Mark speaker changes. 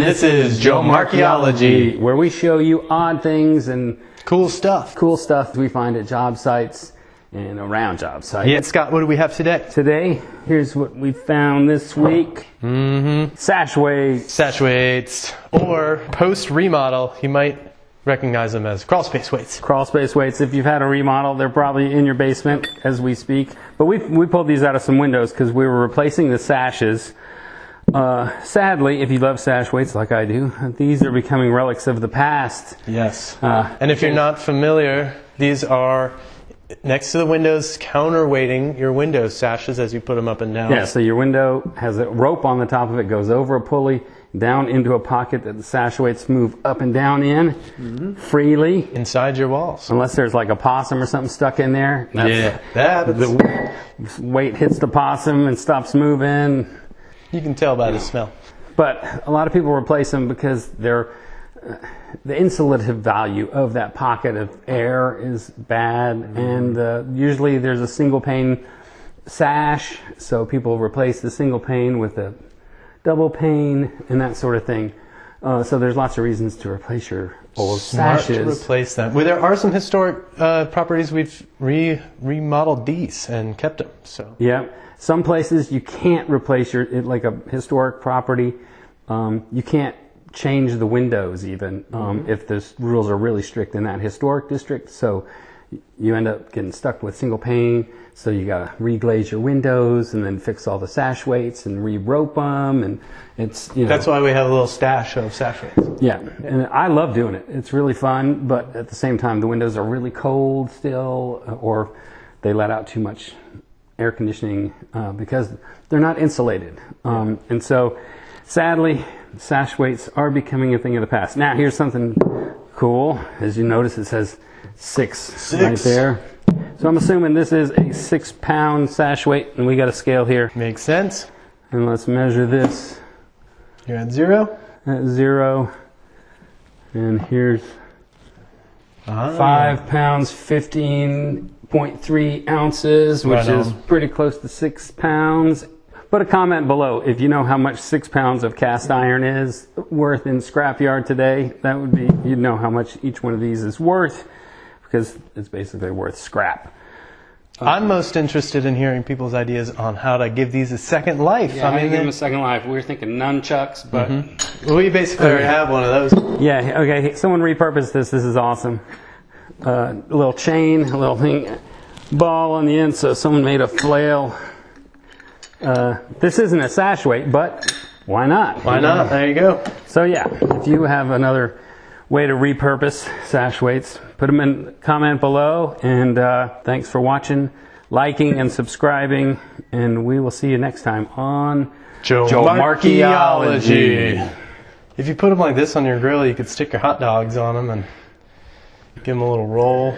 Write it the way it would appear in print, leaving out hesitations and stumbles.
Speaker 1: this is JOMArchaeology,
Speaker 2: where we show you odd things and
Speaker 1: cool stuff
Speaker 2: we find at job sites and around job sites.
Speaker 1: Yeah, Scott, what do we have today?
Speaker 2: Today, here's what we found this week. Sash-weights.
Speaker 1: Sash-weights, or post-remodel, you might recognize them as crawl-space weights.
Speaker 2: Crawl-space weights. If you've had a remodel, they're probably in your basement as we speak. But we pulled these out of some windows because we were replacing the sashes. Sadly, if you love sash weights like I do, these are becoming relics of the past.
Speaker 1: Yes. And if you're not familiar, these are next to the windows, counterweighting your window sashes as you put them up and down.
Speaker 2: Yeah, so your window has a rope on the top of it, goes over a pulley, down into a pocket that the sash weights move up and down in freely.
Speaker 1: Inside your walls.
Speaker 2: Unless there's like a possum or something stuck in there.
Speaker 1: The
Speaker 2: weight hits the possum and stops moving.
Speaker 1: You can tell by the smell.
Speaker 2: But a lot of people replace them because they're the insulative value of that pocket of air is bad, and usually there's a single pane sash, so people replace the single pane with a double pane and that sort of thing. So there's lots of reasons to replace your old sashes.
Speaker 1: To replace them. Well, there are some historic properties we've remodeled these and kept them. So
Speaker 2: yeah, some places you can't replace like a historic property. You can't change the windows even if the rules are really strict in that historic district. So you end up getting stuck with single pane. So you got to reglaze your windows and then fix all the sash weights and re-rope them, and it's
Speaker 1: that's why we have a little stash of sash weights.
Speaker 2: Yeah, and I love doing it. It's really fun, but at the same time the windows are really cold still, or they let out too much air conditioning because they're not insulated, and so sadly sash weights are becoming a thing of the past. Now here's something cool. As you notice, it says six right there. So I'm assuming this is a 6-pound sash weight, and we got a scale here.
Speaker 1: Makes sense.
Speaker 2: And let's measure this.
Speaker 1: You're at 0?
Speaker 2: At 0. And here's 5 pounds, 15.3 ounces, which is pretty close to 6 pounds. Put a comment below if you know how much 6 pounds of cast iron is worth in scrapyard today. That would be, you'd know how much each one of these is worth, because it's basically worth scrap.
Speaker 1: I'm most interested in hearing people's ideas on how to give these a second life.
Speaker 2: Yeah, I mean, give them a second life. We were thinking nunchucks, but
Speaker 1: well, we basically already have one of those.
Speaker 2: Yeah. Okay. Someone repurposed this. This is awesome. A little chain, a little thing, ball on the end. So someone made a flail. This isn't a sash weight, but why not?
Speaker 1: Why not? There you go.
Speaker 2: So yeah, if you have another way to repurpose sash weights, put them in the comment below, and thanks for watching, liking, and subscribing, and we will see you next time on JOMArchaeology.
Speaker 1: If you put them like this on your grill, you could stick your hot dogs on them and give them a little roll.